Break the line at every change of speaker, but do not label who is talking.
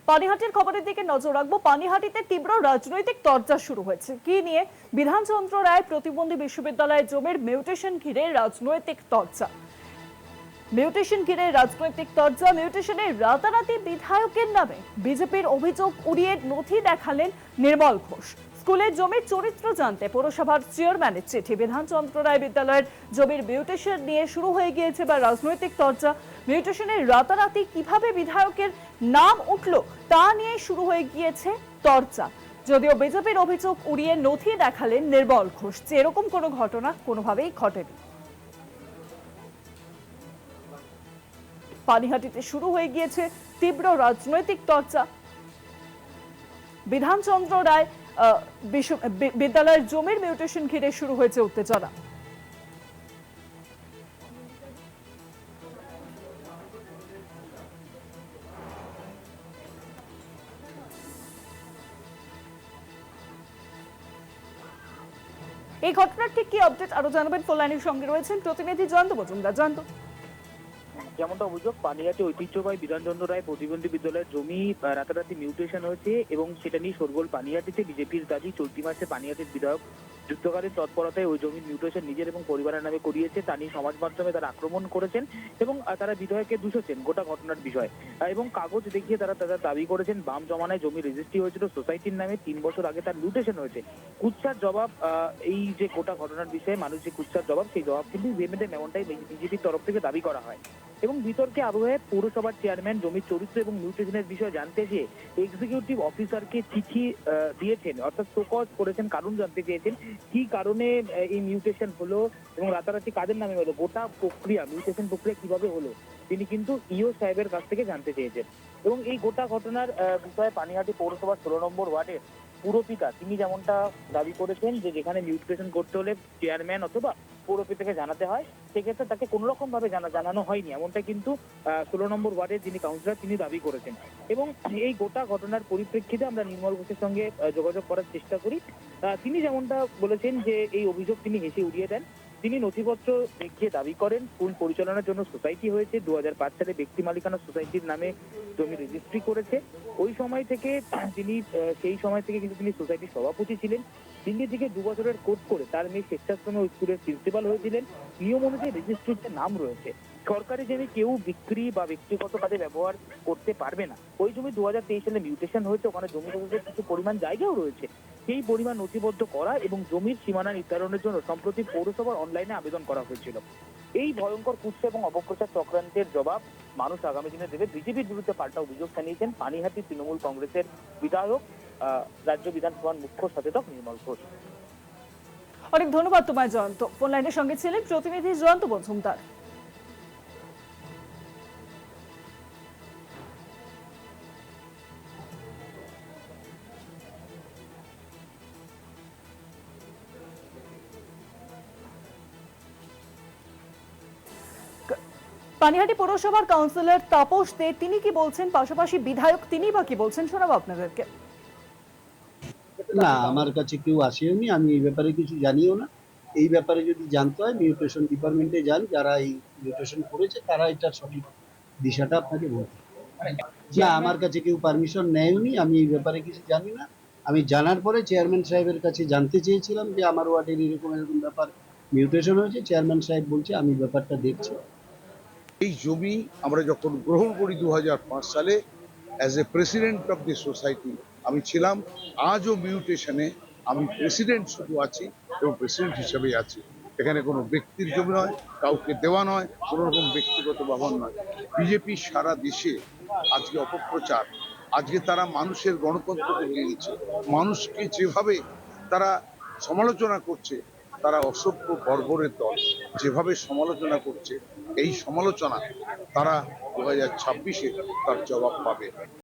পানিহাটির খবরের দিকে নজর রাখবো। পানিহাটিতে তীব্র রাজনৈতিক তরজা শুরু হয়েছে কি নিয়ে? বিধানচন্দ্র রায় প্রতিবন্ধী বিশ্ববিদ্যালয়ের জমির মিউটেশন ঘিরে রাজনৈতিক তরজা। মিউটেশনের রাতারাতি বিধায়কের নামে বিজেপির অভিযোগ উড়িয়ে নথি দেখালেন নির্মল ঘোষ। স্কুলের জমির চরিত্র জানতে পৌরসভার চেয়ারম্যানের চিঠি। বিধানচন্দ্র রায় বিদ্যালয়ের জমির মিউটেশন নিয়ে শুরু হয়ে গিয়েছে বা রাজনৈতিক চর্চা। মিউটেশনের রাতারাতি কিভাবে বিধায়কের নাম উঠল তা নিয়ে শুরু হয়ে গিয়েছে চর্চা। যদিও বিজেপির অভিযোগ উড়িয়ে নথি দেখালেন নির্মল ঘোষ যে এরকম কোনো ঘটনা কোনোভাবেই ঘটেনি। পানিহাটিতে শুরু হয়ে গিয়েছে তীব্র রাজনৈতিক চর্চা। বিধানচন্দ্র রায় বিদ্যালয়ের জমির মিউটেশন ঘিরে শুরু হয়েছে উত্তেজনা। এই ঘটনার ঠিক কি আপডেট আরো জানাবেন, ফোন লাইনের সঙ্গে রয়েছেন প্রতিনিধি জয়ন্ত মজুমদার। জয়ন্ত,
যেমনটা অভিযোগ, পানিহাটি ঐতিহ্যবাহী বিধানচন্দ্র রায় প্রতিবন্ধী বিদ্যালয়ের জমি রাতারাতি মিউটেশন হয়েছে এবং সেটা নিয়ে শোরগোল পানিহাটিতে। বিজেপির দাবি চলতি মাসে পানিহাটির বিধায়ক যুদ্ধকালীন তৎপরতায় ওই জমির মিউটেশন নিজের এবং পরিবারের নামে করিয়েছে। তা নিয়ে সমাজ মাধ্যমে তারা আক্রমণ করেছেন এবং তারা বিধায়ককে দূষেছেন গোটা ঘটনার বিষয় এবং কাগজ দেখিয়ে তারা দাবি করেছেন বাম জমানায় জমি রেজিস্ট্রি হয়েছিল সোসাইটির নামে, 3 বছর আগে তার মিউটেশন হয়েছে। কুৎসার জবাব, এই যে গোটা ঘটনার বিষয়ে মানুষ যে কুৎসার জবাব, সেই জবাব কিন্তু ভেবে এমনটাই বিজেপির তরফ থেকে দাবি করা হয়। এবং বিতর্কে আবহে পৌরসভার চেয়ারম্যান জমির চরিত্র এবং মিউটেশনের বিষয়ে জানতে চেয়ে এক্সিকিউটিভ অফিসারকে চিঠি দিয়েছেন, অর্থাৎ শোকজ করেছেন, কারণ জানতে চেয়েছেন কি কারণে এই মিউটেশন হলো এবং রাতারাতি কাদের নামে হলো, গোটা প্রক্রিয়া মিউটেশন প্রক্রিয়া কিভাবে হলো তিনি কিন্তু ইও সাহেবের কাছ থেকে জানতে চেয়েছেন। এবং এই গোটা ঘটনার বিষয়ে পানিহাটি পৌরসভার 16 নম্বর ওয়ার্ডের পুরপিতা তিনি যেমনটা দাবি করেছেন যে যেখানে মিউটেশন করতে হলে চেয়ারম্যান অথবা পৌরপিতাকে জানাতে হয়, সেক্ষেত্রে তাকে কোনো রকম ভাবে জানানো হয়নি, এমনটা কিন্তু 16 নম্বর ওয়ার্ডের যিনি কাউন্সিলর তিনি দাবি করেছেন। এবং এই গোটা ঘটনার পরিপ্রেক্ষিতে আমরা নির্মল ঘোষের সঙ্গে যোগাযোগ করার চেষ্টা করি। তিনি যেমনটা বলেছেন যে এই অভিযোগ তিনি হেসে উড়িয়ে দেন। তিনি নথিপত্র দেখিয়ে দাবি করেন স্কুল পরিচালনার জন্য সোসাইটি হয়েছে, 2005 সালে ব্যক্তি মালিকানা সোসাইটির নামে জমি রেজিস্ট্রি করেছে। ওই সময় থেকে সেই সময় থেকে কিন্তু তিনি সোসাইটির সভাপতি ছিলেন। দিল্লি থেকে 2 বছরের কোর্স করে তার মেয়ে স্বেচ্ছাশ্রমে ওই স্কুলের প্রিন্সিপাল হয়েছিলেন। নিয়ম অনুযায়ী রেজিস্ট্রিতে নাম রয়েছে। সরকারি জমি কেউ বিক্রি বা ব্যক্তিগত কাজে ব্যবহার করতে পারবে না। ওই জমি 2023 সালে মিউটেশন হয়েছে, ওখানে জমি কিছু পরিমাণ জায়গাও রয়েছে। সেই পরিমাণ নথিবদ্ধ করা এবং জমির সীমানা নির্ধারণের জন্য সম্প্রতি পৌরসভার অনলাইনে আবেদন করা হয়েছিল। এই ভয়ঙ্কর কুৎসা এবং অপপ্রচার চক্রান্তের জবাব মানুষ আগামী দিনে দেবে। বিজেপির বিরুদ্ধে পাল্টা অভিযোগ জানিয়েছেন পানিহাটি তৃণমূল কংগ্রেসের বিধায়ক, রাজ্য বিধানসভার মুখ্য সচেতক নির্মল ঘোষ।
অনেক ধন্যবাদ তোমায় জয়ন্ত। ফোন লাইনের সঙ্গে ছিলেন প্রতিনিধি জয়ন্ত মজুমদার। পানিহাটি পৌরসভার কাউন্সিলর তাপস দে তিনি কি বলছেন, পাশাপাশি বিধায়ক তিনি বা কি বলছেন শোনাবো আপনাদেরকে।
না, আমার কাছে কেউ আসেনি, আমি এই ব্যাপারে কিছু জানিও না। এই ব্যাপারে যদি জানতে হয় মিউটেশন ডিপার্টমেন্টে যান, যারা এই মিউটেশন করেছে তারা এটার সঠিক দিশাটা আপনাকে বলবে। না, আমার কাছে কেউ পারমিশন নেয়নি, আমি এই ব্যাপারে কিছু জানি না। আমি জানার পরে চেয়ারম্যান সাহেবের কাছে জানতে চেয়েছিলাম যে আমার ওয়ার্ডের এরকম এরকম ব্যাপার মিউটেশন হয়েছে। চেয়ারম্যান সাহেব বলছে আমি ব্যাপারটা দেখছি।
এই জমি আমরা যখন গ্রহণ করি 2005 সালে, as a president of the society আমি ছিলাম। আজও মিউটেশনে আমি প্রেসিডেন্ট শুধু আছি এবং প্রেসিডেন্ট হিসেবেই আছি। এখানে কোনো ব্যক্তির জমি নয়, কাউকে দেওয়া নয়, কোনো রকম ব্যক্তিগত ব্যবহার নয়। বিজেপি সারা দেশে আজকে অপপ্রচার, আজকে তারা মানুষের গণতন্ত্রকে নিয়েছে। মানুষকে যেভাবে তারা সমালোচনা করছে, তারা অসভ্য বর্বরের দল যেভাবে সমালোচনা করছে, এই সমালোচনা তারা 2026-এ তার জবাব পাবে।